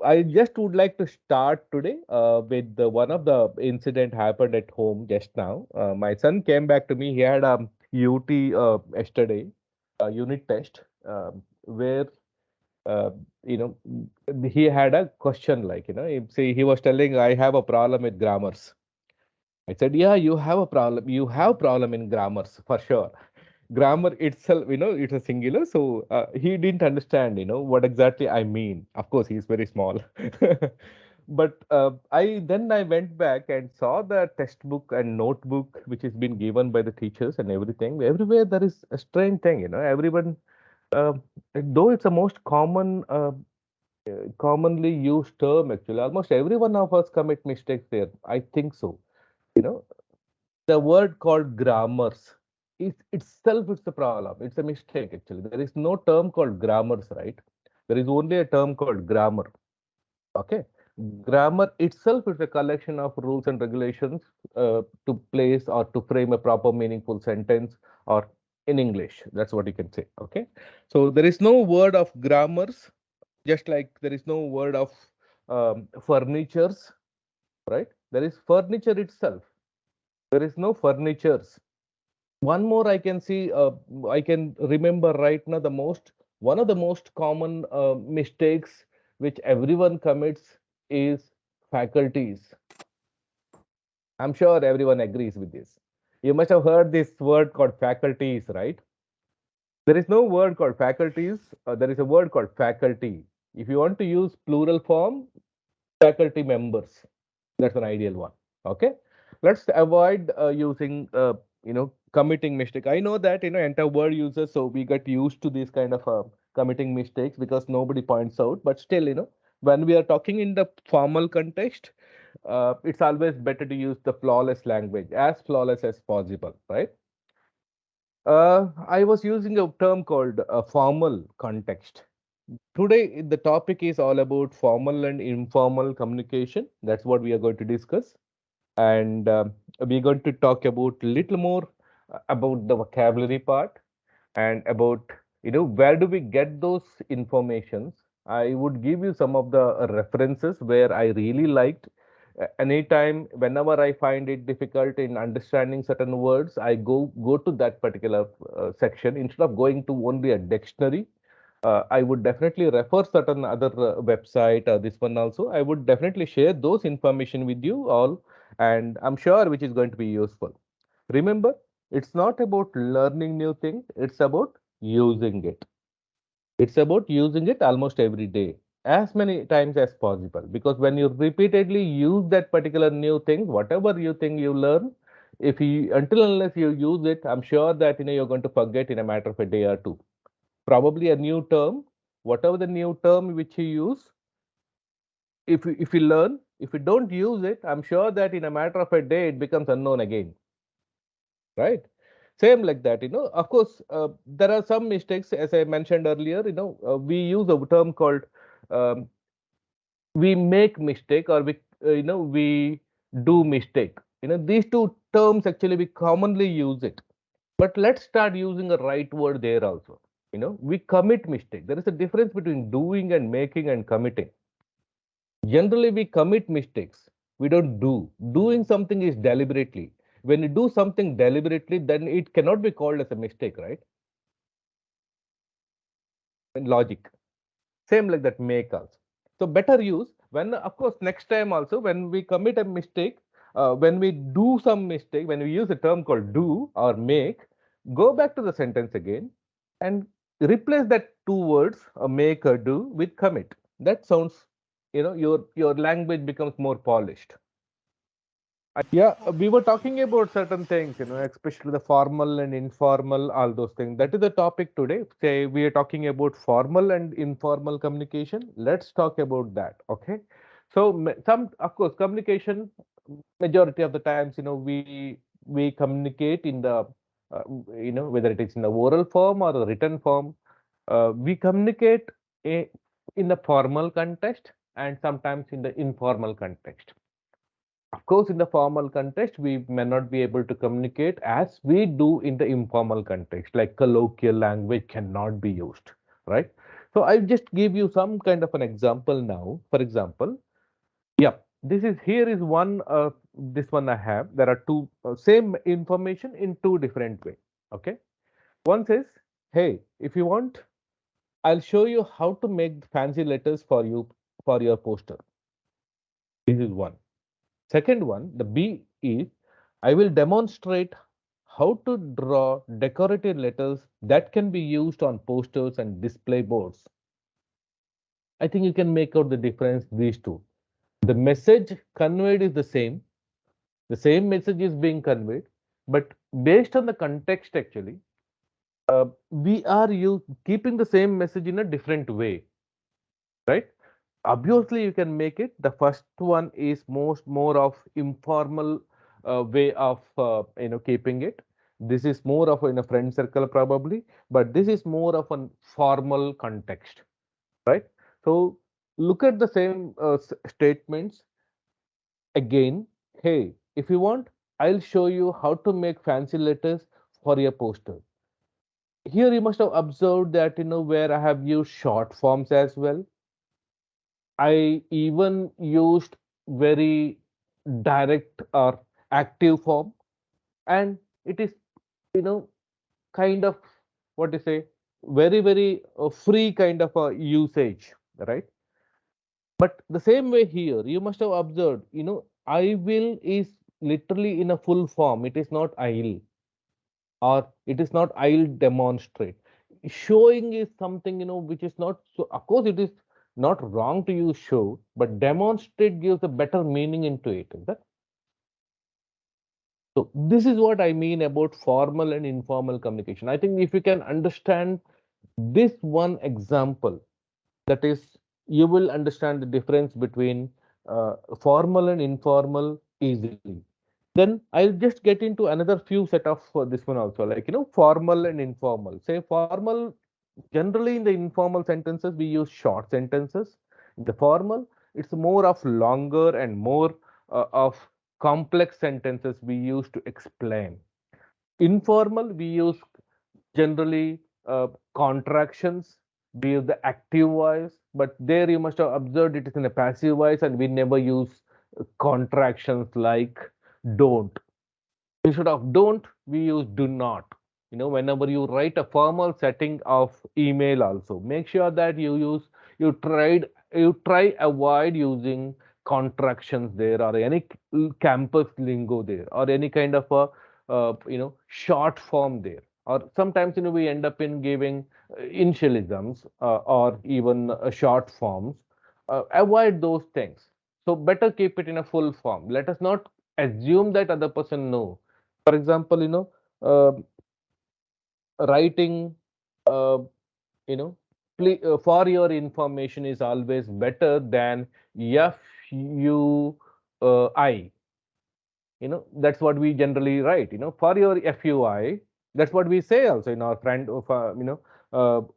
I just would like to start today with one of the incident happened at home just now. My son came back to me. He had a UT yesterday, a unit test, where uh, you know he had a question like he was telling I have a problem with grammars. I said, yeah, you have a problem. You have problem in grammars for sure. Grammar itself, it's a singular. So he didn't understand, what exactly I mean. Of course, he's very small. But I went back and saw the textbook and notebook which has been given by the teachers and everything. Everywhere there is a strange thing, everyone, uh, though it's a most commonly used term actually. Almost every one of us commit mistakes there. I think so. You know, the word called grammars is itself it's a problem. It's a mistake actually. There is no term called grammars, right? There is only a term called grammar. Okay. Grammar itself is a collection of rules and regulations to place or to frame a proper meaningful sentence or in English. That's what you can say. Okay. So there is no word of grammars, just like there is no word of furnitures, right? There is furniture itself. There is no furnitures. One more I can see, I can remember right now one of the most common mistakes which everyone commits is faculties. I'm sure everyone agrees with this. You must have heard this word called faculties, right? There is no word called faculties. There is a word called faculty. If you want to use plural form, faculty members. That's an ideal one. Okay. Let's avoid using, committing mistake. I know that, entire world users, so we get used to this kind of committing mistakes because nobody points out. But still, when we are talking in the formal context, it's always better to use the flawless language, as flawless as possible, right? I was using a term called formal context. Today, the topic is all about formal and informal communication. That's what we are going to discuss. And we're going to talk about little more about the vocabulary part and about, where do we get those informations. I would give you some of the references where I really liked. Anytime, whenever I find it difficult in understanding certain words, I go to that particular section instead of going to only a dictionary. I would definitely refer certain other website, this one also. I would definitely share those information with you all, and I'm sure which is going to be useful. Remember, it's not about learning new things, it's about using it. It's about using it almost every day, as many times as possible. Because when you repeatedly use that particular new thing, whatever you think you learn, if you until unless you use it, I'm sure that you're going to forget in a matter of a day or two. Probably a new term, whatever the new term which you use, if you learn, if you don't use it, I'm sure that in a matter of a day it becomes unknown again, right? Same like that, of course, there are some mistakes, as I mentioned earlier, we use a term called, um, we make mistake, or we do mistake. These two terms actually we commonly use it, but let's start using a right word there also. We commit mistake. There is a difference between doing and making and committing. Generally, we commit mistakes. We don't do. Doing something is deliberately. When you do something deliberately, then it cannot be called as a mistake, right? In logic. Same like that, make also. So better use when, of course, next time also when we commit a mistake, when we do some mistake, when we use a term called do or make, go back to the sentence again and replace that two words, make or do, with commit. That sounds, your language becomes more polished. Yeah, we were talking about certain things, especially the formal and informal, all those things. That is the topic today. Say we are talking about formal and informal communication. Let's talk about that. Okay. So of course, communication, majority of the times, we communicate in the, whether it is in the oral form or the written form. We communicate a, in the formal context and sometimes in the informal context. Of course, in the formal context, we may not be able to communicate as we do in the informal context, like colloquial language cannot be used, right? So I'll just give you some kind of an example now. For example, yeah, here is one. This one I have. There are two same information in two different way. Okay. One says, hey, if you want, I'll show you how to make fancy letters for you for your poster. This is one. Second one, the B is, I will demonstrate how to draw decorative letters that can be used on posters and display boards. I think you can make out the difference these two. The message conveyed is the same message is being conveyed, but based on the context, actually, we are keeping the same message in a different way, right? Obviously, you can make it. The first one is more of informal way of keeping it. This is more of in a friend circle probably, but this is more of a formal context, right? So look at the same statements again. Hey, if you want, I'll show you how to make fancy letters for your poster. Here you must have observed that where I have used short forms as well. I even used very direct or active form, and it is you know kind of what to say, very free kind of a usage, right? But the same way here, you must have observed, I will is literally in a full form. It is not I'll, or it is not I'll demonstrate. Showing is something, which is not so, of course, it is not wrong to use show, but demonstrate gives a better meaning into it. Is that? So this is what I mean about formal and informal communication. I think if you can understand this one example, that is, you will understand the difference between formal and informal easily. Then I'll just get into another few set of this one also, like formal and informal. Say formal, generally in the informal sentences we use short sentences. In the formal, it's more of longer and more of complex sentences we use to explain. Informal, we use generally contractions, we use the active voice, but there you must have observed it is in a passive voice, and we never use contractions like don't. Instead of don't, we use do not. Whenever you write a formal setting of email also, make sure that you tried you try avoid using contractions there, or any campus lingo there, or any kind of a short form there. Or sometimes we end up in giving initialisms, or even short forms. Avoid those things. So better keep it in a full form. Let us not assume that other person know. For example, uh, writing, uh, you know for your information is always better than FUI. That's what we generally write. For your FUI, that's what we say also in our friend of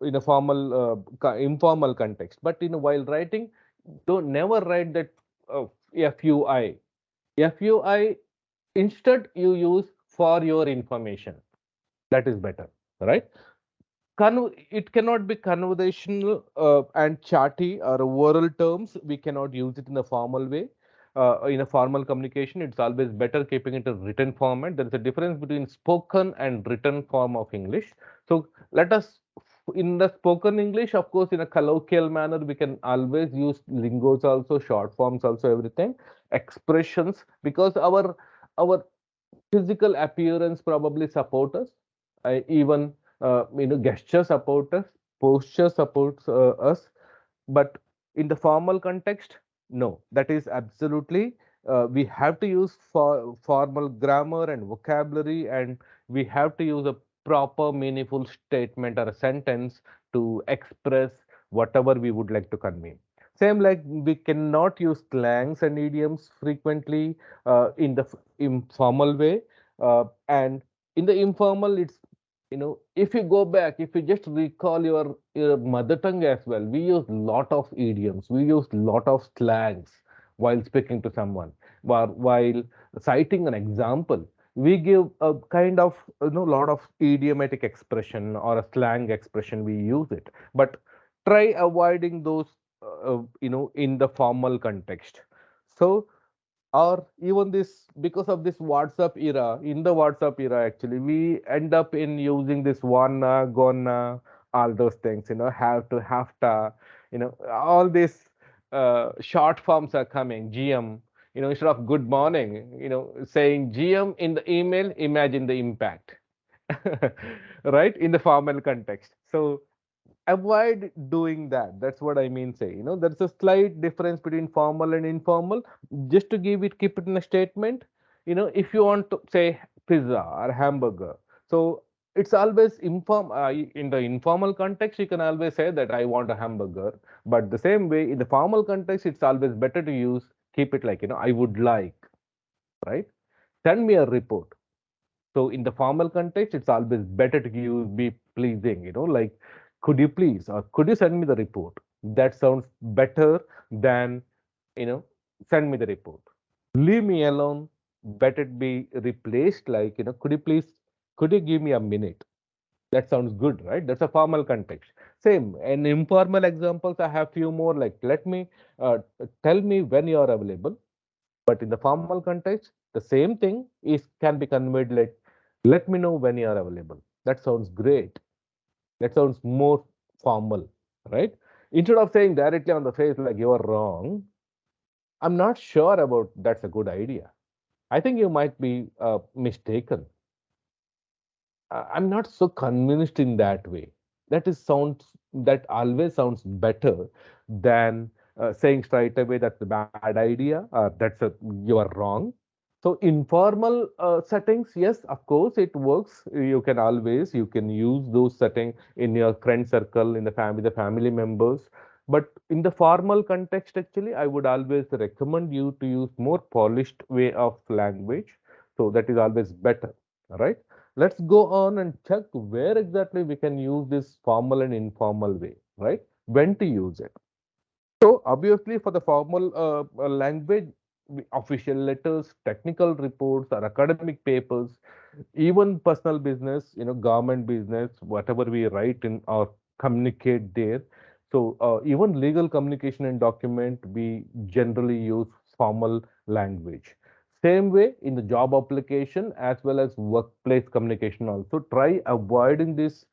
in a formal informal context. But while writing, don't never write that FUI. FUI, instead you use for your information. That is better, right? It cannot be conversational and chatty or oral terms. We cannot use it in a formal way. In a formal communication, it's always better keeping it in written format. There is a difference between spoken and written form of English. So let us, in the spoken English, of course, in a colloquial manner, we can always use lingos also, short forms also, everything, expressions, because our physical appearance probably support us. Even gesture support us, posture supports us. But in the formal context, no, that is absolutely, we have to use formal grammar and vocabulary, and we have to use a proper meaningful statement or a sentence to express whatever we would like to convey. Same like we cannot use slangs and idioms frequently in the informal way, and in the informal, it's if you go back, if you just recall your mother tongue as well, we use lot of idioms, we use lot of slangs while speaking to someone. While citing an example, we give a kind of lot of idiomatic expression or a slang expression, we use it. But try avoiding those in the formal context. So, or even this, because of this WhatsApp era, in the WhatsApp era actually we end up in using this wanna, gonna, all those things, have to, have to, all these short forms are coming, GM, instead of good morning, saying GM in the email, imagine the impact. Right, in the formal context. So avoid doing that. That's what I mean say, there's a slight difference between formal and informal. Just to keep it in a statement, if you want to say pizza or hamburger, so it's always in the informal context you can always say that I want a hamburger. But the same way in the formal context, it's always better to use, keep it like, I would like, right? Send me a report. So in the formal context, it's always better to use, be pleasing, like, could you please, or could you send me the report? That sounds better than, you know, send me the report. Leave me alone. Better be replaced, like, could you please, could you give me a minute? That sounds good, right? That's a formal context. Same, in informal examples, I have few more, like, let me, uh, tell me when you are available. But in the formal context, the same thing is can be conveyed like, let me know when you are available. That sounds great. That sounds more formal, right? Instead of saying directly on the face like you are wrong, I'm not sure about that's a good idea. I think you might be mistaken. I'm not so convinced in that way. That always sounds better than saying straight away that's a bad idea or you are wrong. So informal settings, yes, of course it works. You can use those settings in your friend circle, in the family members. But in the formal context, actually, I would always recommend you to use more polished way of language. So that is always better. All right. Let's go on and check where exactly we can use this formal and informal way, right? When to use it. So obviously for the formal language, official letters, technical reports or academic papers, even personal business, government business, whatever we write in or communicate there. So even legal communication and document, we generally use formal language. Same way in the job application as well as workplace communication also. Try avoiding this,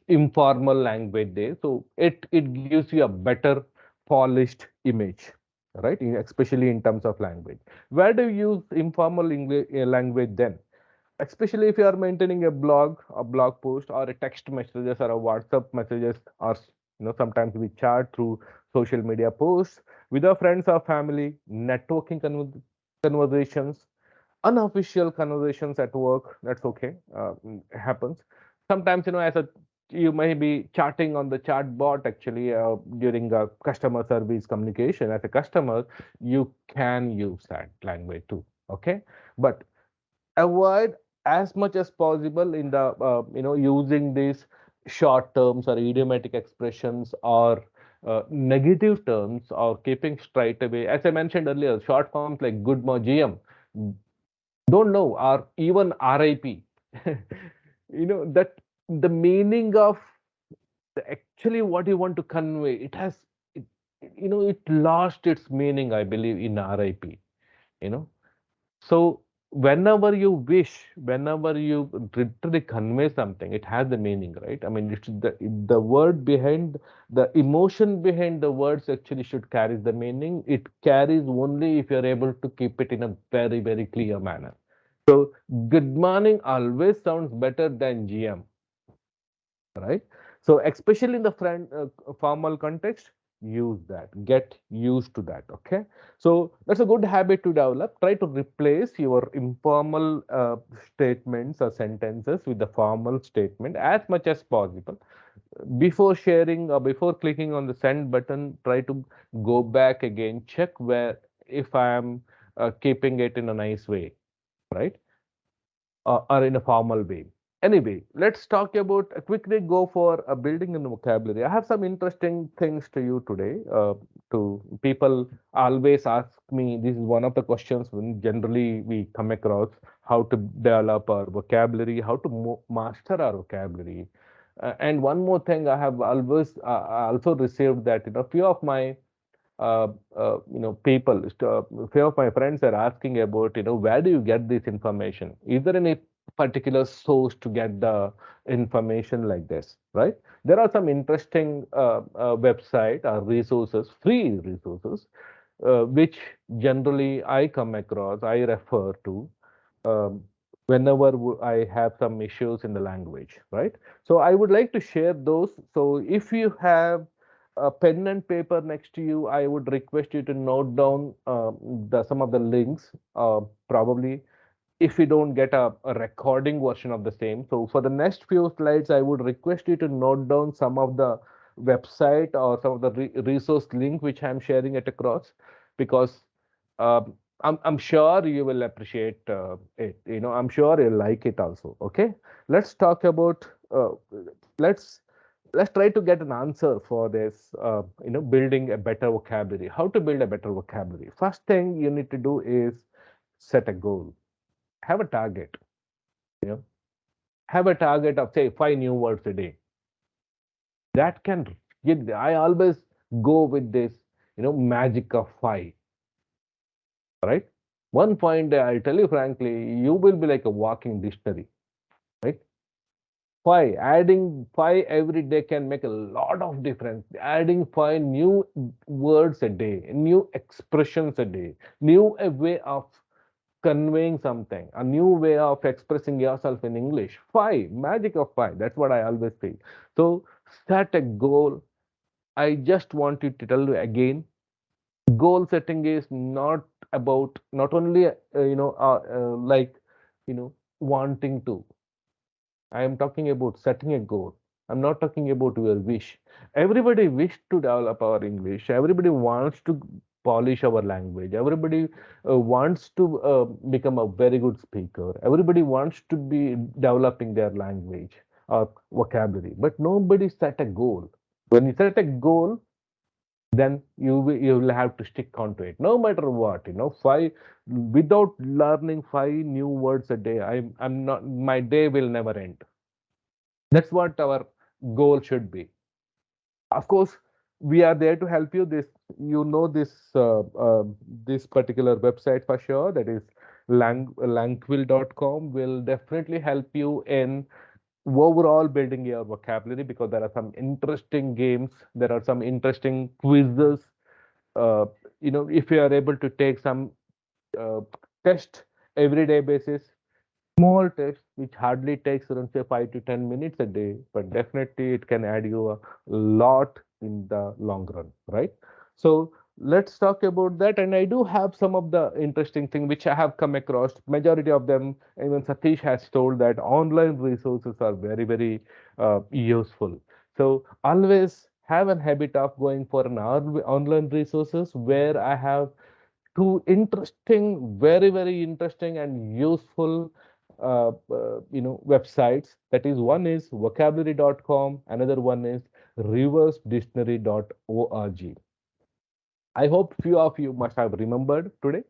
informal language there. So it gives you a better polished image, right? Especially in terms of language. Where do you use informal language then? Especially if you are maintaining a blog post, or a text messages, or a WhatsApp messages, or sometimes we chat through social media posts with our friends or family, networking conversations, unofficial conversations at work. That's okay. Happens sometimes. As a you may be chatting on the chat bot actually during a customer service communication. As a customer, you can use that language too. Okay, but avoid as much as possible in the using these short terms or idiomatic expressions, or negative terms, or keeping straight away. As I mentioned earlier, short forms like good more GM, don't know, or even RIP. That the meaning of actually what you want to convey, it, it lost its meaning, I believe, in RIP. you know so whenever you wish, whenever you literally convey something, it has the meaning, right? I mean, it's the word behind, the emotion behind the words actually should carry the meaning. It carries only if you're able to keep it in a very, very clear manner. So good morning always sounds better than GM, right? So especially in the formal context, use that, get used to that. Okay, so that's a good habit to develop. Try to replace your informal statements or sentences with the formal statement as much as possible. Before sharing or before clicking on the send button, try to go back again, check where, if I am keeping it in a nice way, right? Or in a formal way. Anyway, let's talk about quickly go for a building in vocabulary. I have some interesting things to you today. To people always ask me, this is one of the questions when generally we come across, how to develop our vocabulary, how to master our vocabulary. And one more thing, I have always also received that, few of my uh, people, few of my friends are asking about, where do you get this information? Is there any particular source to get the information like this, right? There are some interesting website or resources, free resources, which generally I come across, I refer to um, whenever I have some issues in the language, right? So I would like to share those. So if you have a pen and paper next to you, I would request you to note down the some of the links. Probably if we don't get a recording version of the same. So for the next few slides, I would request you to note down some of the website or some of the resource link which I'm sharing it across, because um, I'm sure you will appreciate it. I'm sure you'll like it also. Okay, let's talk about let's let's try to get an answer for this. Building a better vocabulary. How to build a better vocabulary? First thing you need to do is set a goal, have a target, you know have a target of say 5 new words a day. That can get, I always go with this, magic of five, right? One point I'll tell you frankly, you will be like a walking dictionary, right? Five, adding five every day can make a lot of difference. Adding five new words a day, new expressions a day, new a way of conveying something, a new way of expressing yourself in English. Five, magic of five. That's what I always feel. So set a goal. I just want you to tell you again, goal setting is not about not only, like, wanting to. I am talking about setting a goal. I'm not talking about your wish. Everybody wish to develop our English. Everybody wants to polish our language. Everybody wants to become a very good speaker. Everybody wants to be developing their language or vocabulary. But nobody set a goal. When you set a goal, then you will have to stick on to it no matter what. Five, without learning five new words a day, I'm not, my day will never end. That's what our goal should be. Of course, we are there to help you. This particular website for sure, that is lanquil.com, will definitely help you in overall building your vocabulary, because there are some interesting games, there are some interesting quizzes. uh, if you are able to take some uh, test everyday basis, small tests which hardly takes around say 5 to 10 minutes a day, but definitely it can add you a lot in the long run, right? So let's talk about that. And I do have some of the interesting thing which I have come across. Majority of them, even Satish has told that online resources are very, very useful. So always have a habit of going for an online resources where I have two interesting, very, very interesting and useful websites. That is, one is vocabulary.com, another one is reversedictionary.org. I hope few of you must have remembered today.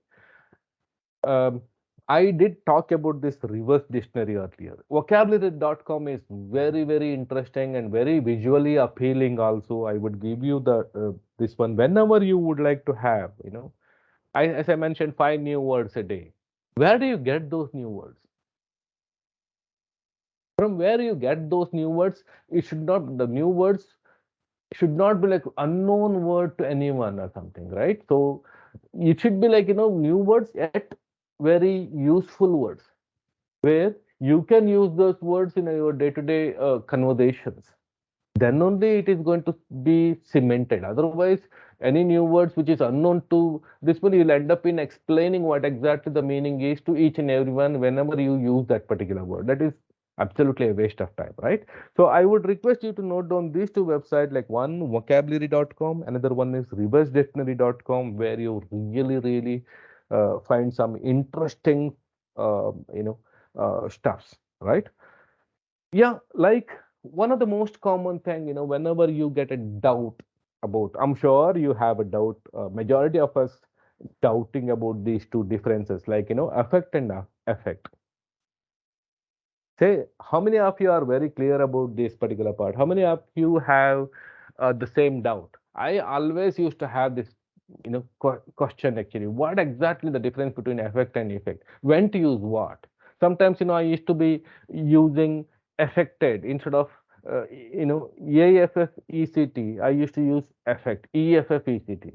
um, I did talk about this reverse dictionary earlier. Vocabulary.com is very, very interesting and very visually appealing also. I would give you the this one whenever you would like to have, as I mentioned, 5 new words a day. Where do you get those new words? From where you get those new words, it should not, the new words should not be like unknown word to anyone or something, right? So it should be like, new words, yet very useful words, where you can use those words in your day-to-day conversations. Then only it is going to be cemented. Otherwise, any new words which is unknown to this one, you'll end up in explaining what exactly the meaning is to each and everyone whenever you use that particular word. That is absolutely a waste of time, right? So I would request you to note down these two websites, like one vocabulary.com, another one is reversedictionary.com, where you really, really find some interesting, stuffs, right? Yeah, like one of the most common thing, whenever you get a doubt about, I'm sure you have a doubt, majority of us doubting about these two differences, like, affect and effect. Say, how many of you are very clear about this particular part? How many of you have the same doubt? I always used to have this, question actually. What exactly the difference between effect and effect? When to use what? Sometimes, I used to be using affected instead of, AFFECT. I used to use effect, EFFECT,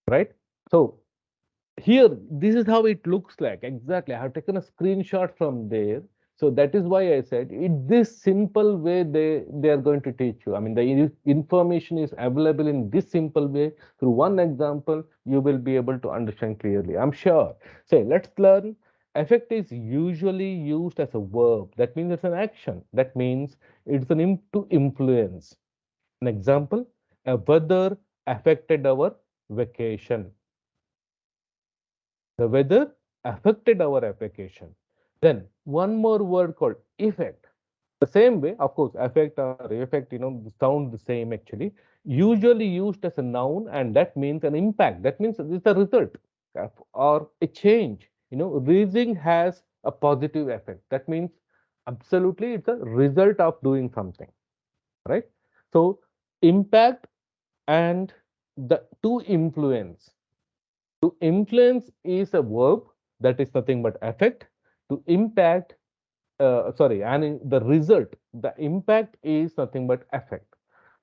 right? So here, this is how it looks like exactly. I have taken a screenshot from there. So that is why I said in this simple way they are going to teach you. I mean, the information is available in this simple way. Through one example you will be able to understand clearly, I'm sure. Say, let's learn. Affect is usually used as a verb. That means it's an action. That means it's an to influence. An example: a weather affected our vacation. The weather affected our application. Then one more word called effect. The same way, of course, affect or effect, sound the same actually. Usually used as a noun, and that means an impact. That means it's a result or a change. Reasoning has a positive effect. That means absolutely it's a result of doing something, right? So impact and the to influence. To influence is a verb, that is nothing but affect. To impact, sorry, and the result, the impact is nothing but affect.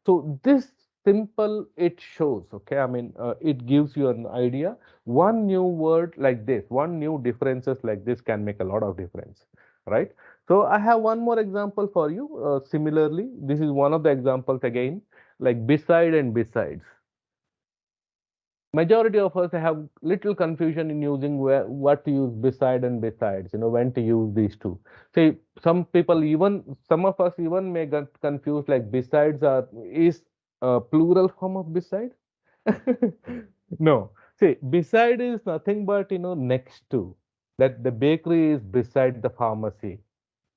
So this simple it shows, okay? I mean, it gives you an idea. One new word like this, one new differences like this can make a lot of difference, right? So I have one more example for you. Similarly, this is one of the examples again, like beside and besides. Majority of us have little confusion in using what to use beside and besides, when to use these two. See, some people, even some of us even may get confused, like besides is a plural form of beside. No, see, beside is nothing but, next to. That the bakery is beside the pharmacy.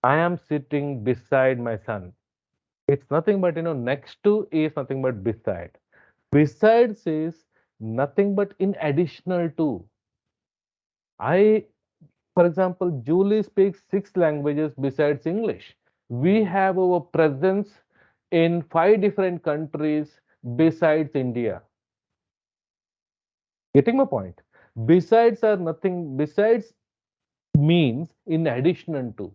I am sitting beside my son. It's nothing but, next to is nothing but beside. Besides is nothing but in additional to. I, for example, Julie speaks 6 languages besides English. We have our presence in 5 different countries besides India. Getting my point? Besides are nothing, besides means in addition to.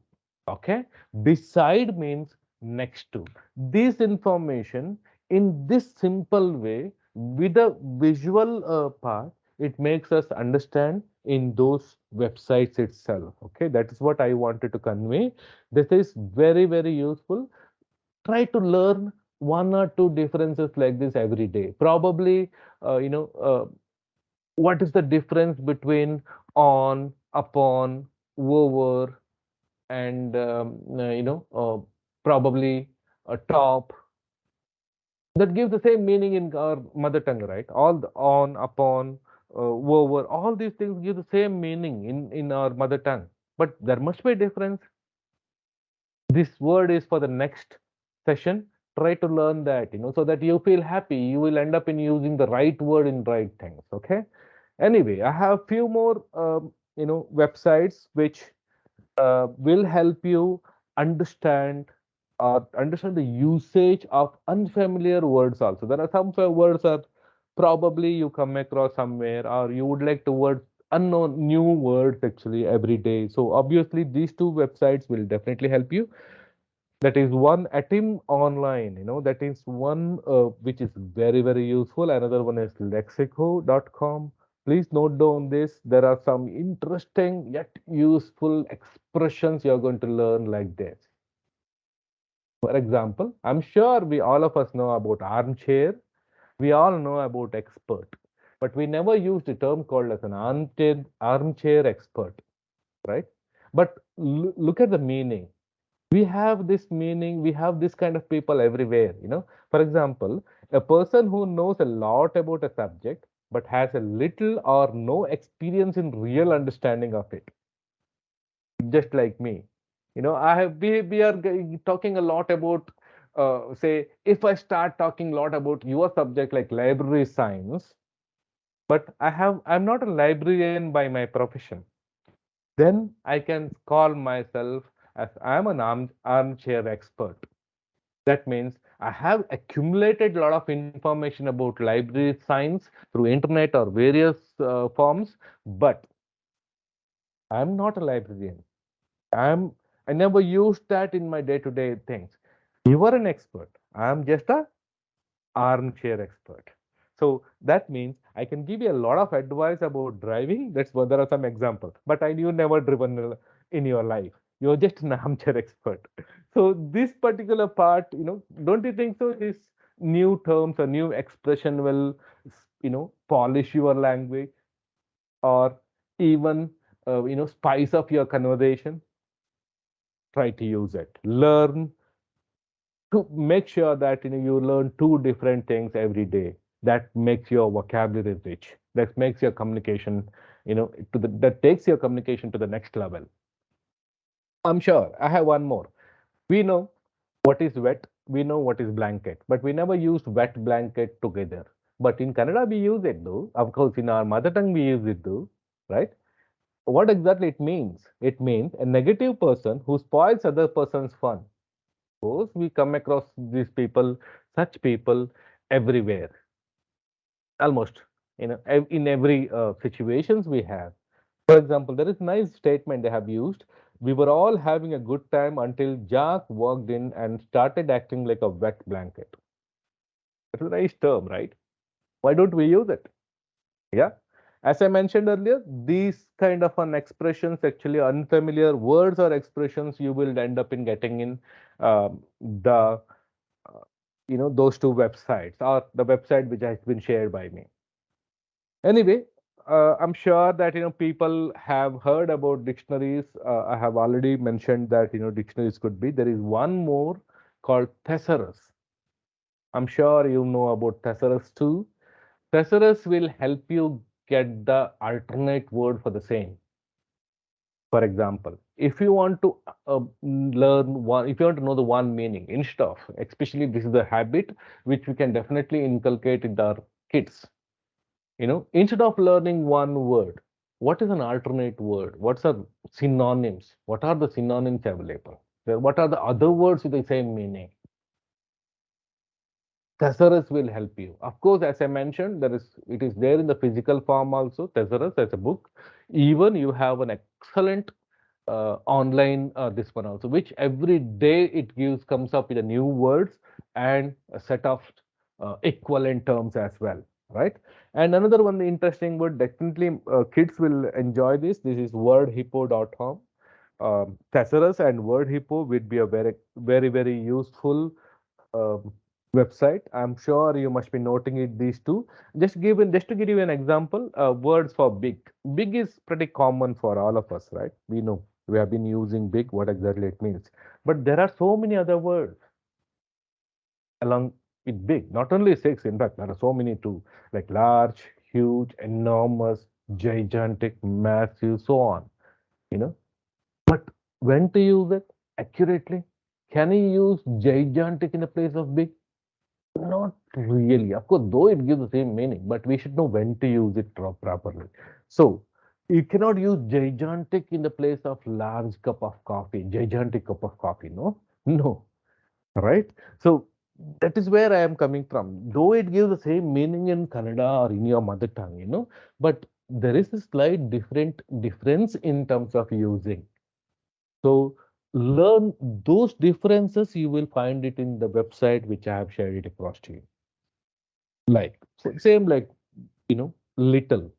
Okay, beside means next to. This information in this simple way with a visual part, it makes us understand in those websites itself. Okay, that is what I wanted to convey. This is very, very useful. Try to learn one or two differences like this every day. Probably, what is the difference between on, upon, over, and probably a top, that gives the same meaning in our mother tongue, right? All the on, upon, over, all these things give the same meaning in our mother tongue, but there must be a difference. This word is for the next session. Try to learn that, so that you feel happy, you will end up in using the right word in right things. Okay, anyway, I have few more websites which will help you understand understand the usage of unfamiliar words also. There are some words are probably you come across somewhere, or you would like to word unknown new words actually every day. So obviously these two websites will definitely help you. That is one Atim Online, that is one which is very, very useful. Another one is lexico.com. Please note down this. There are some interesting yet useful expressions you're going to learn like this. For example, I'm sure we all of us know about armchair. We all know about expert, but we never used a term called as an armchair expert, right? But look at the meaning. We have this meaning, we have this kind of people everywhere. For example, a person who knows a lot about a subject but has a little or no experience in real understanding of it, just like me. I have we are talking a lot about, say, if I start talking a lot about your subject like library science, but I'm not a librarian by my profession. then I can call myself as I'm an armchair expert. That means I have accumulated a lot of information about library science through internet or various forms, but I'm not a librarian. I'm I never used that in my day-to-day things. You are an expert. I'm just a armchair expert. So that means I can give you a lot of advice about driving. That's what there are some examples. But you never driven in your life. You're just an armchair expert. So this particular part, don't you think so? This new terms or new expression will, polish your language or even, spice up your conversation. Try to use it. Learn to make sure that you learn two different things every day. That makes your vocabulary rich. That makes your communication, that takes your communication to the next level. I'm sure I have one more. We know what is wet, we know what is blanket, but we never used wet blanket together. But in Kannada we use it though. Of course, in our mother tongue we use it though, right? What exactly it means? It means a negative person who spoils other person's fun. Course, we come across these people, such people everywhere, almost, in every situations we have. For example, there is nice statement they have used. We were all having a good time until Jack walked in and started acting like a wet blanket. That's a nice term, right? Why don't we use it? Yeah. As I mentioned earlier, these kind of an expressions, actually unfamiliar words or expressions, you will end up in getting in the uh, those two websites or the website which has been shared by me. Anyway, I'm sure that people have heard about dictionaries. I have already mentioned that dictionaries could be. There is one more called thesaurus. I'm sure you know about thesaurus too. Thesaurus will help you get the alternate word for the same. For example, if you want to learn one, if you want to know the one meaning instead of, especially this is the habit which we can definitely inculcate in our kids. Instead of learning one word, what is an alternate word? What's the synonyms? What are the synonyms available? What are the other words with the same meaning? Thesaurus will help you. Of course, as I mentioned, it is there in the physical form also. Thesaurus as a book. Even you have an excellent online this one also, which every day it comes up with a new words and a set of equivalent terms as well, right? And another one, the interesting word, definitely kids will enjoy this. This is wordhippo.com. Thesaurus and Word Hippo would be a very, very, very useful um, website. I'm sure you must be noting it these two. Just to give you an example, words for big. Big is pretty common for all of us, right? We know we have been using big, what exactly it means. But there are so many other words along with big. Not only six, in fact, there are so many too, like large, huge, enormous, gigantic, massive, so on. You know, but when to use it accurately? Can you use gigantic in the place of big? Not really. Of course, though it gives the same meaning, but we should know when to use it properly. So you cannot use gigantic in the place of large cup of coffee, gigantic cup of coffee. No, no, right? So that is where I am coming from. Though it gives the same meaning in Kannada or in your mother tongue, but there is a slight different difference in terms of using. So learn those differences. You will find it in the website which I have shared it across to you. Like same like little.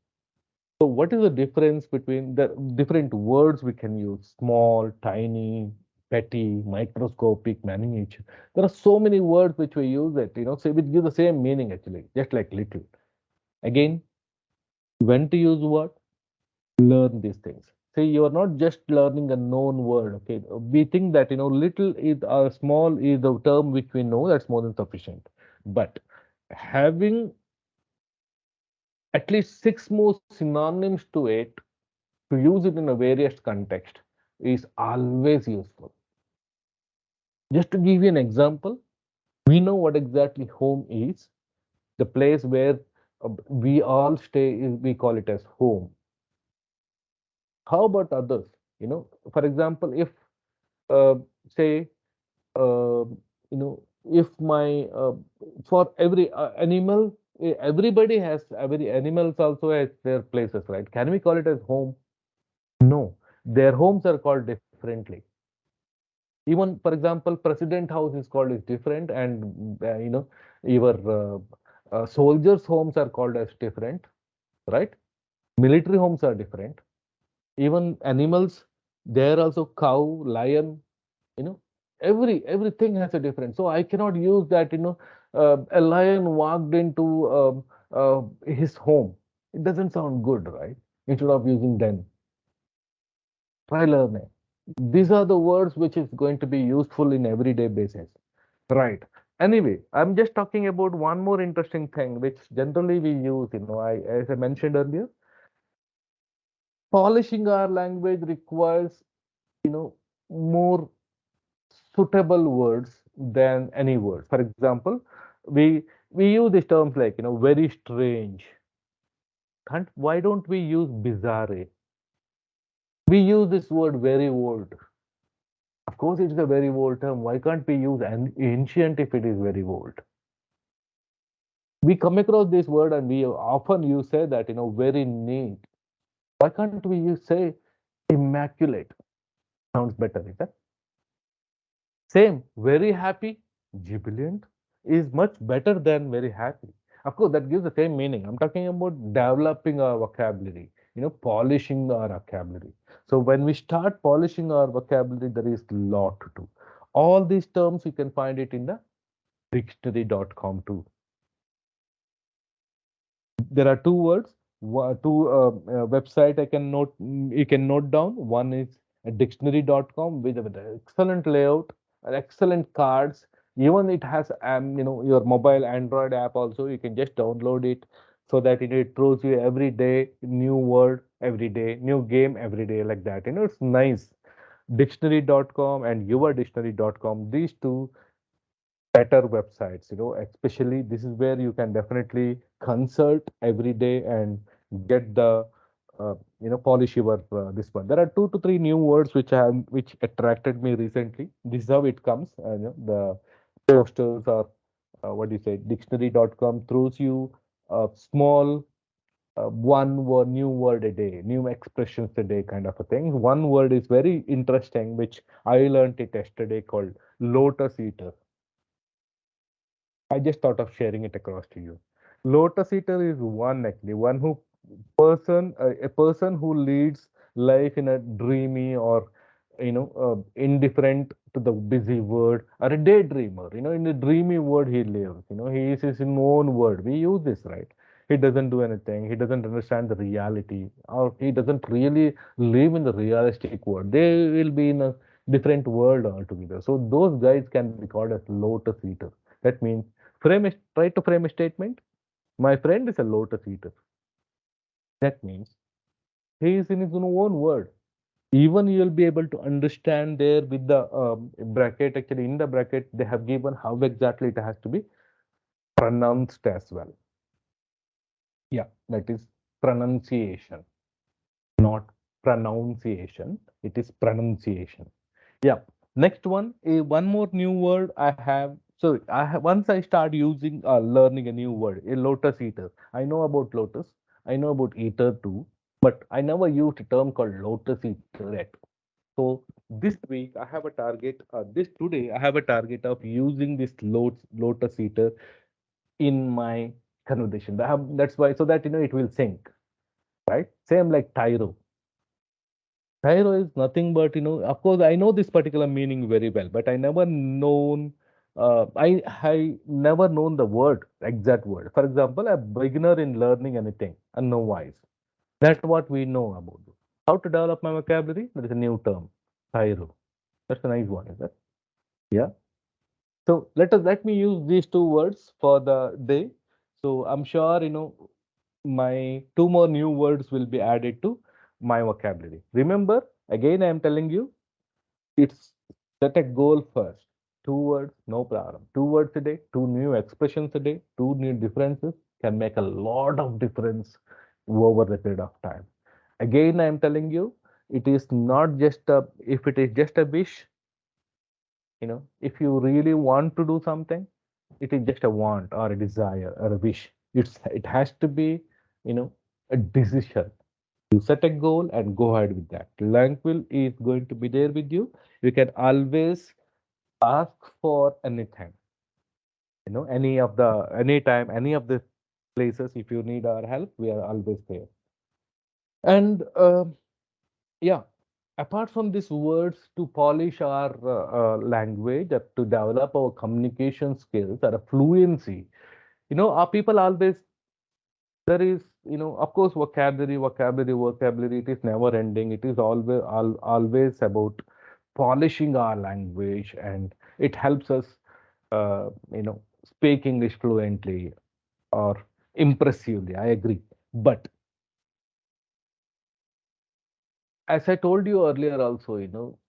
So what is the difference between the different words we can use? Small, tiny, petty, microscopic, miniature. There are so many words which we use it, so which give the same meaning actually, just like little. Again, when to use what? Learn these things. See, you are not just learning a known word. Okay, we think that little is small is the term which we know. That's more than sufficient. But having at least six more synonyms to it to use it in a various context is always useful. Just to give you an example, we know what exactly home is. The place where we all stay is we call it as home. How about others? For example, if uh, say uh, if my for every animal, everybody has every animals also has their places, right? Can we call it as home? No, their homes are called differently. Even, for example, president house is called is different, and your soldiers homes are called as different, right? Military homes are different. Even animals, there also cow, lion, you know everything has a difference. So I cannot use that, a lion walked into his home. It doesn't sound good, right? Instead of using then, try learning. These are the words which is going to be useful in everyday basis, right? Anyway, I'm just talking about one more interesting thing which generally we use. I, as I mentioned earlier, polishing our language requires, more suitable words than any word. For example, we use these terms like, very strange. Can't, why don't we use bizarre? We use this word very old. Of course, it's a very old term. Why can't we use an ancient if it is very old? We come across this word and we often use say that, very neat. Why can't we use say immaculate? Sounds better, is that? Same, very happy, jubilant is much better than very happy. Of course, that gives the same meaning. I'm talking about developing our vocabulary, polishing our vocabulary. So when we start polishing our vocabulary, there is a lot to do. All these terms, you can find it in the dictionary.com too. There are two words, two website I can note, you can note down. One is dictionary.com with an excellent layout, excellent cards. Even it has your mobile Android app also. You can just download it, so that it throws you every day new word, every day new game, every day, like that. It's nice. Dictionary.com and yourdictionary.com, these two better websites, especially this is where you can definitely consult every day and get the polish your this one. There are 2 to 3 new words which attracted me recently. This is how it comes. The posters, or what do you say, dictionary.com throws you a small one word, new word a day, new expressions a day, kind of a thing. One word is very interesting, which I learned it yesterday, called lotus eater. I just thought of sharing it across to you. Lotus eater is one, actually, one who person, a person who leads life in a dreamy, or indifferent to the busy world, or a daydreamer. In a dreamy world he lives. He is his own world. We use this, right? He doesn't do anything. He doesn't understand the reality, or he doesn't really live in the realistic world. They will be in a different world altogether. So those guys can be called as lotus eater. That means, try to frame a statement. My friend is a lotus eater. That means he is in his own world. Even you will be able to understand there with the bracket. Actually, in the bracket, they have given how exactly it has to be pronounced as well. Yeah, that is pronunciation, not pronunciation. It is pronunciation. Yeah. Next one, one more new word I have. So I have, once I start using learning a new word, a lotus eater. I know about lotus. I know about eater too, but I never used a term called lotus eater yet. So this week I have a target. This today I have a target of using this lotus eater in my conversation. That's why, so that it will sync, right? Same like tyro. Tyro is nothing but, of course, I know this particular meaning very well, but I never known the word, exact word. For example, a beginner in learning anything, a novice. That's what we know about. How to develop my vocabulary? There is a new term, Tyro. That's a nice one, is that? Yeah. So let me use these two words for the day. So I'm sure, my two more new words will be added to my vocabulary. Remember, again, I am telling you, it's set a goal first. 2 words, no problem. 2 words a day, two new expressions a day, two new differences can make a lot of difference over the period of time. Again, I am telling you, it is not just a, if it is just a wish, if you really want to do something, it is just a want or a desire or a wish. It has to be, you know, a decision. You set a goal and go ahead with that. Language is going to be there with you. You can always ask for anything, anytime, any of the places. If you need our help, we are always there. And yeah, apart from these words to polish our language, to develop our communication skills or a fluency, our people always, there is, of course, vocabulary. It is never ending. It is always about polishing our language, and it helps us, speak English fluently or impressively. I agree. But as I told you earlier also,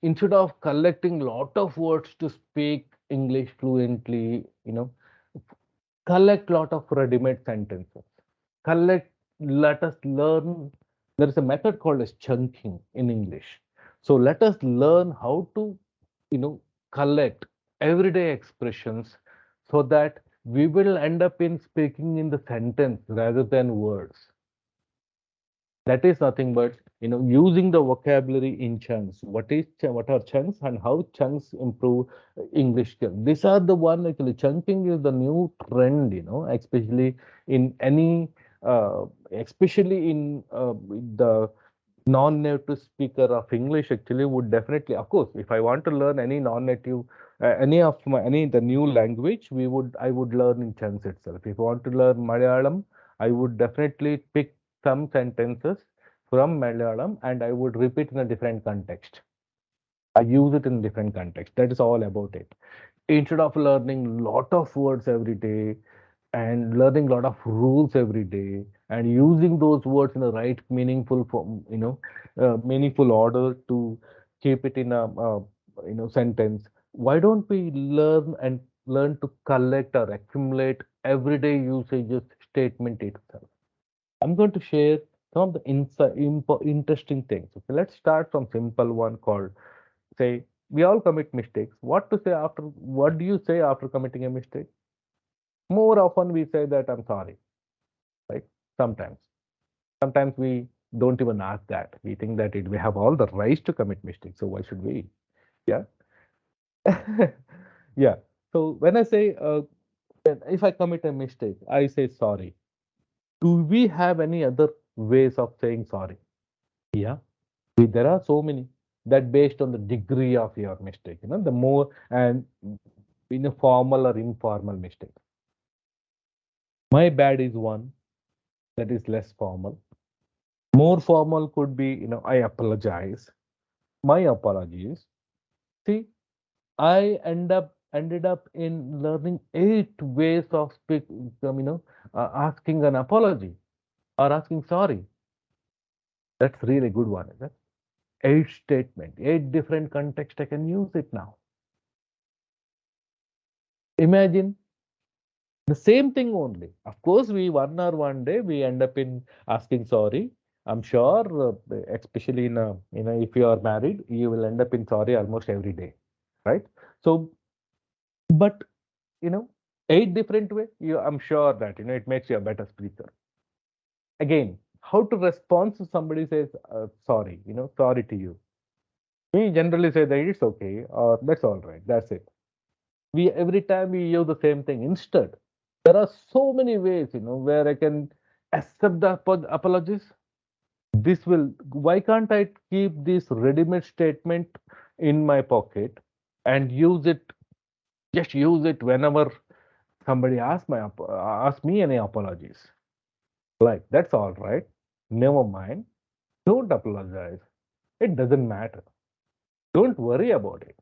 instead of collecting lot of words to speak English fluently, collect lot of ready-made sentences. Collect, let us learn. There is a method called as chunking in English. So let us learn how to, you know, collect everyday expressions so that we will end up in speaking in the sentence rather than words. That is nothing but, using the vocabulary in chunks. What are chunks and how chunks improve English skill? These are the one. Actually, chunking is the new trend, especially in any especially in the non-native speaker of English. Actually, would definitely, of course, if I want to learn any non-native, any the new language, I would learn in chunks itself. If I want to learn Malayalam, I would definitely pick some sentences from Malayalam and I would repeat in a different context. I use it in different context. That is all about it. Instead of learning lot of words every day and learning lot of rules every day and using those words in the right meaningful form, meaningful order to keep it in a sentence. Why don't we learn to collect or accumulate everyday usages statement itself? I'm going to share some of the interesting things. Okay, let's start from simple one called, say, we all commit mistakes. What do you say after committing a mistake? More often we say that I'm sorry, right? Sometimes. Sometimes we don't even ask that. We think that we have all the rights to commit mistakes. So why should we? Yeah. Yeah. So when I say, if I commit a mistake, I say sorry. Do we have any other ways of saying sorry? Yeah. There are so many that based on the degree of your mistake, the more and in a formal or informal mistake. My bad is one that is less formal. More formal could be, I apologize. My apologies. See, I ended up in learning 8 ways of asking an apology or asking sorry. That's really good one, is it? 8 statement, 8 different context. I can use it now. Imagine the same thing only. Of course, one day we end up in asking sorry. I'm sure, especially in if you are married, you will end up in sorry almost every day, right? So, but you know, 8 different way. I'm sure that it makes you a better speaker. Again, how to respond to somebody says sorry, sorry to you. We generally say that it's okay or that's all right. That's it. We every time we use the same thing. Instead, there are so many ways, where I can accept the apologies. This will, why can't I keep this ready-made statement in my pocket and use it, just use it whenever somebody asks me any apologies. Like, that's all right. Never mind. Don't apologize. It doesn't matter. Don't worry about it.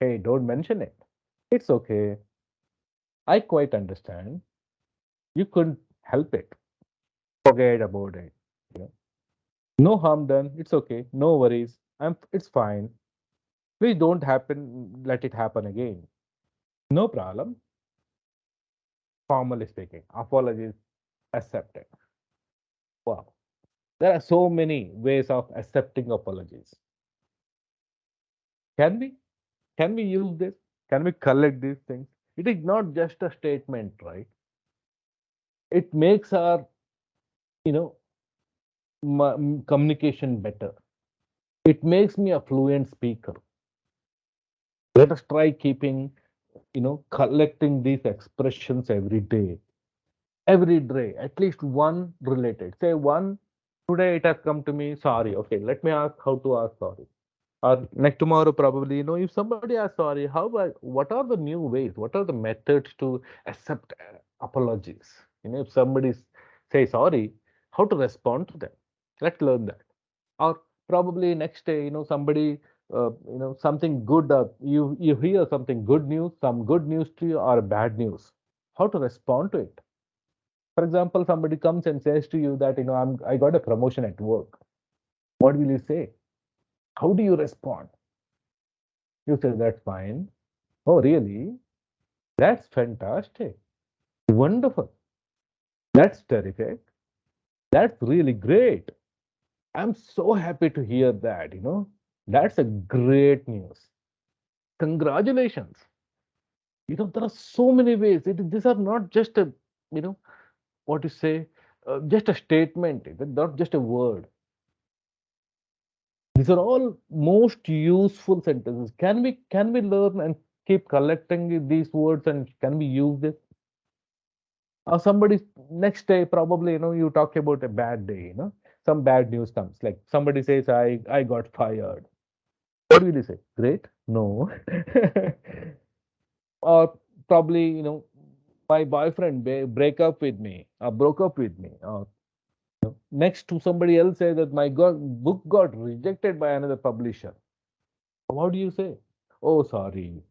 Hey, don't mention it. It's okay. I quite understand. You couldn't help it. Forget about it. You know? No harm done. It's okay. No worries. It's fine. Please don't let it happen again. No problem. Formally speaking, apologies accepted. Wow. There are so many ways of accepting apologies. Can we? Can we use this? Can we collect these things? It is not just a statement, right? It makes our, you know, communication better. It makes me a fluent speaker. Let us try keeping, collecting these expressions every day, at least one related. Say one, today it has come to me, sorry. Okay, let me ask how to ask sorry. Or next tomorrow, probably, if somebody asks sorry, what are the new ways? What are the methods to accept apologies? If somebody say sorry, how to respond to them? Let's learn that. Or probably next day, somebody, something good, you hear something good news, some good news to you or bad news. How to respond to it? For example, somebody comes and says to you that, I got a promotion at work. What will you say? How do you respond? You say, that's fine. Oh, really? That's fantastic. Wonderful. That's terrific. That's really great. I'm so happy to hear that. That's a great news. Congratulations. There are so many ways. These are not just a, you know, what you say, just a statement. It's not just a word. These are all most useful sentences. Can we learn and keep collecting these words and can we use this? Or somebody next day, probably, you talk about a bad day. Some bad news comes. Like somebody says, I got fired. What will you say? Great? No. Or probably, my boyfriend break up with me or broke up with me. Or next to somebody else say that my book got rejected by another publisher. What do you say? Oh, sorry.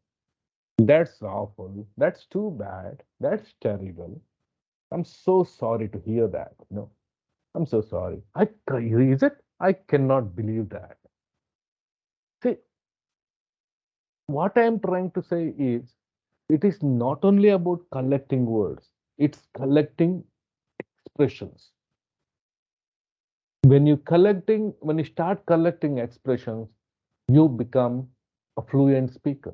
That's awful. That's too bad. That's terrible. I'm so sorry to hear that. I'm so sorry. Is it? I cannot believe that. See, what I'm trying to say is it is not only about collecting words, it's collecting expressions. When you start collecting expressions, you become a fluent speaker.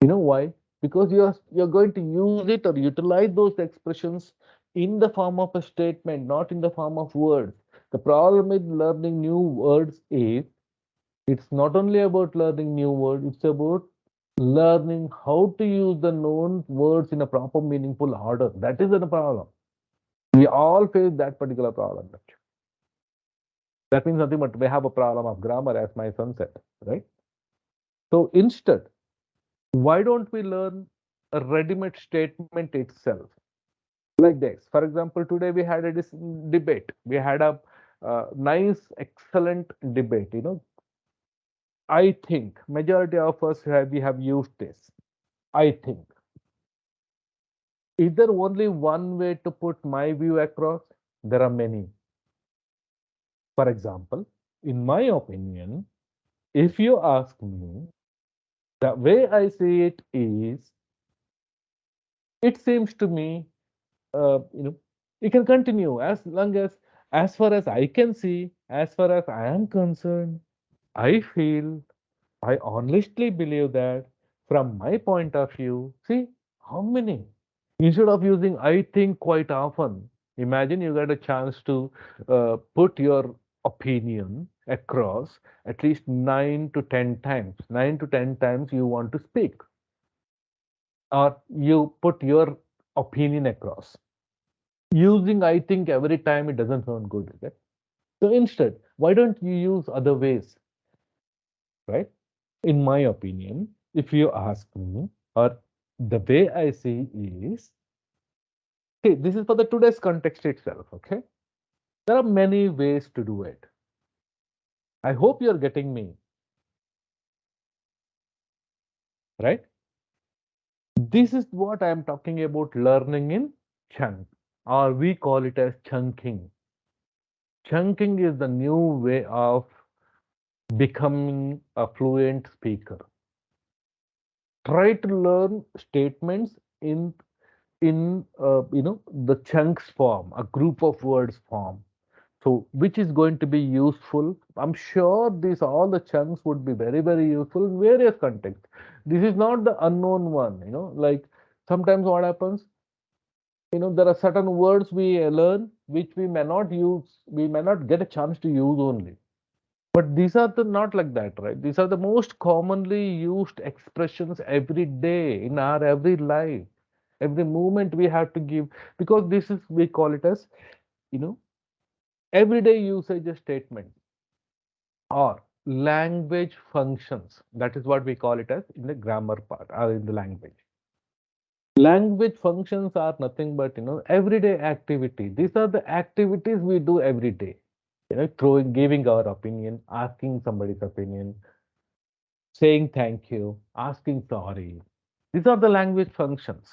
You know why? Because you're going to use it or utilize those expressions in the form of a statement, not in the form of words. The problem with learning new words is it's not only about learning new words, it's about learning how to use the known words in a proper, meaningful order. That is the problem. We all face that particular problem. That means nothing but we have a problem of grammar, as my son said, right? So instead, why don't we learn a ready-made statement itself? Like this. For example, today we had a debate. We had a nice, excellent debate. I think majority of us we have used this. I think. Is there only one way to put my view across? There are many. For example, in my opinion, if you ask me, the way I see it is, it seems to me, uh, you know, it can continue as far as I can see, as far as I am concerned, I feel, I honestly believe that from my point of view, see how many. Instead of using I think quite often, imagine you get a chance to put your opinion across at least 9 to 10 times. 9 to 10 times you want to speak, or you put your opinion across. Using I think every time, it doesn't sound good, is it? So instead, why don't you use other ways, right? In my opinion, if you ask me, or the way I see is, okay, this is for the today's context itself, okay? There are many ways to do it. I hope you're getting me, right? This is what I'm talking about learning in chunk, or we call it as chunking. Chunking is the new way of becoming a fluent speaker. Try to learn statements in the chunks form, a group of words form. So, which is going to be useful? I'm sure these all the chunks would be very, very useful in various contexts. This is not the unknown one, like sometimes what happens, there are certain words we learn which we may not use, we may not get a chance to use only. But these are the not like that, right? These are the most commonly used expressions every day in our every life, every moment we have to give, because this is, we call it as, you know, everyday usage statement or language functions. That is what we call it as in the grammar part or in the language. Language functions are nothing but, everyday activity. These are the activities we do every day. Throwing, giving our opinion, asking somebody's opinion, saying thank you, asking sorry. These are the language functions.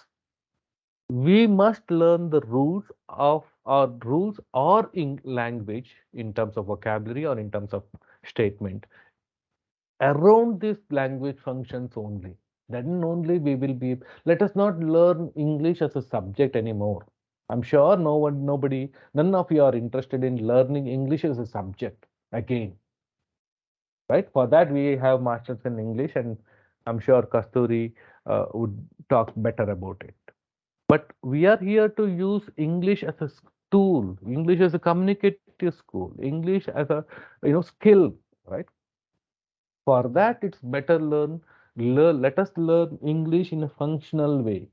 We must learn the rules of our rules or in language in terms of vocabulary or in terms of statement around these language functions only. Then only we will be. Let us not learn English as a subject anymore. I'm sure nobody, none of you are interested in learning English as a subject again, right? For that, we have masters in English, and I'm sure Kasturi would talk better about it. But we are here to use English as a tool, English as a communicative school, English as a skill, right? For that, it's better let us learn English in a functional way,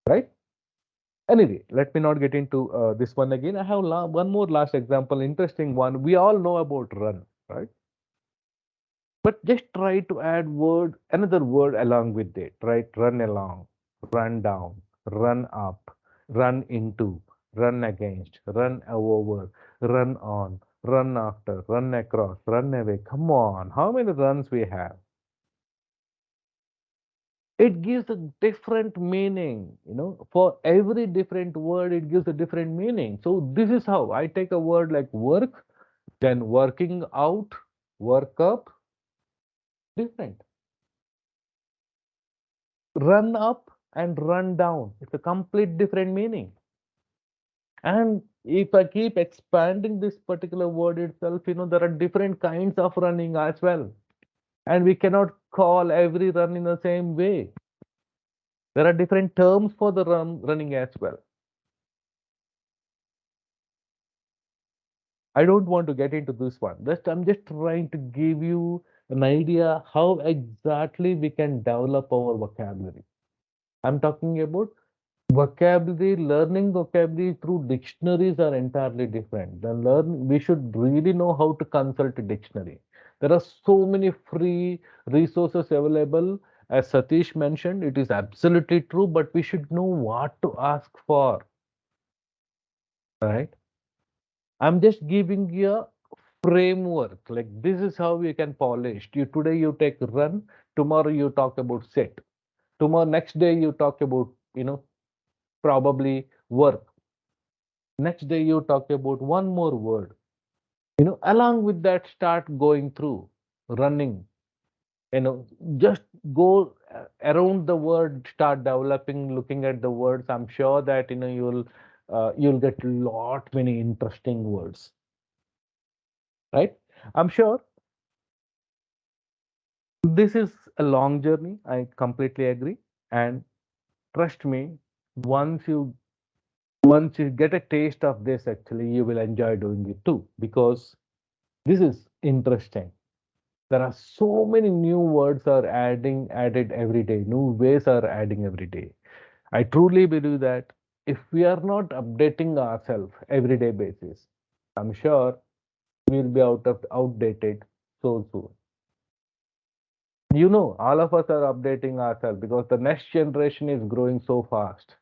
right? Anyway, let me not get into this one again. I have one more last example, interesting one. We all know about run, right? But just try to add another word along with it, right? Run along, run down, run up, run into, run against, run over, run on, run after, run across, run away. Come on, how many runs we have? It gives a different meaning, for every different word, it gives a different meaning. So this is how I take a word like work, then working out, work up, different. Run up and run down. It's a complete different meaning. And if I keep expanding this particular word itself, there are different kinds of running as well. And we cannot call every run in the same way. There are different terms for the running as well. I don't want to get into this one. I'm just trying to give you an idea how exactly we can develop our vocabulary. I'm talking about vocabulary, learning vocabulary through dictionaries are entirely different. We should really know how to consult a dictionary. There are so many free resources available. As Satish mentioned, it is absolutely true, but we should know what to ask for, right? I'm just giving you a framework. Like this is how you can polish. Today you take run, tomorrow you talk about sit. Tomorrow next day you talk about, probably work. Next day you talk about one more word. Along with that, start going through running. Just go around the word, start developing, looking at the words. I'm sure that you'll get lot many interesting words, right? I'm sure this is a long journey. I completely agree. And trust me, once you once you get a taste of this, actually, you will enjoy doing it too, because this is interesting. There are so many new words are added every day. New ways are adding every day. I truly believe that if we are not updating ourselves everyday basis, I'm sure we'll be outdated so soon. All of us are updating ourselves because the next generation is growing so fast.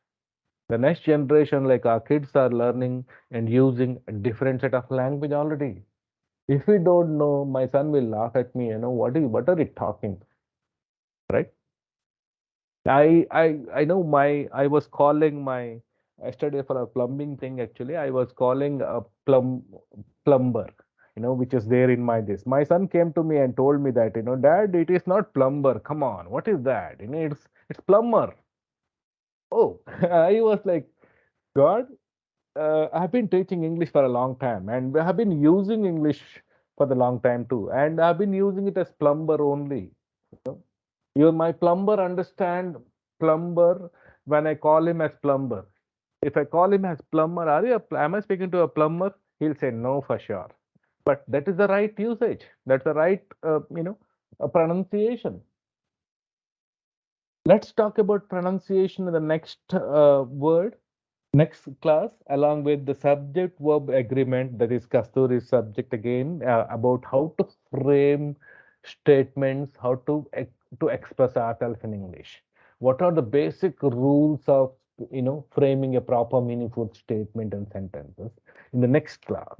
The next generation, like our kids, are learning and using a different set of language already. If we don't know, my son will laugh at me. What are you talking, right? I know I was calling my yesterday for a plumbing thing. Actually, I was calling a plumber. Which is there in my this. My son came to me and told me that, Dad, it is not plumber. Come on, what is that? It's plumber. Oh, I was like, God. I've been teaching English for a long time, and I have been using English for the long time too. And I've been using it as plumber only. My plumber understand plumber when I call him as plumber. If I call him as plumber, am I speaking to a plumber? He'll say no for sure. But that is the right usage. That's the right, pronunciation. Let's talk about pronunciation in the next next class, along with the subject verb agreement, that is Kasturi's subject again, about how to frame statements, how to express ourselves in English. What are the basic rules of framing a proper meaningful statement and sentences in the next class.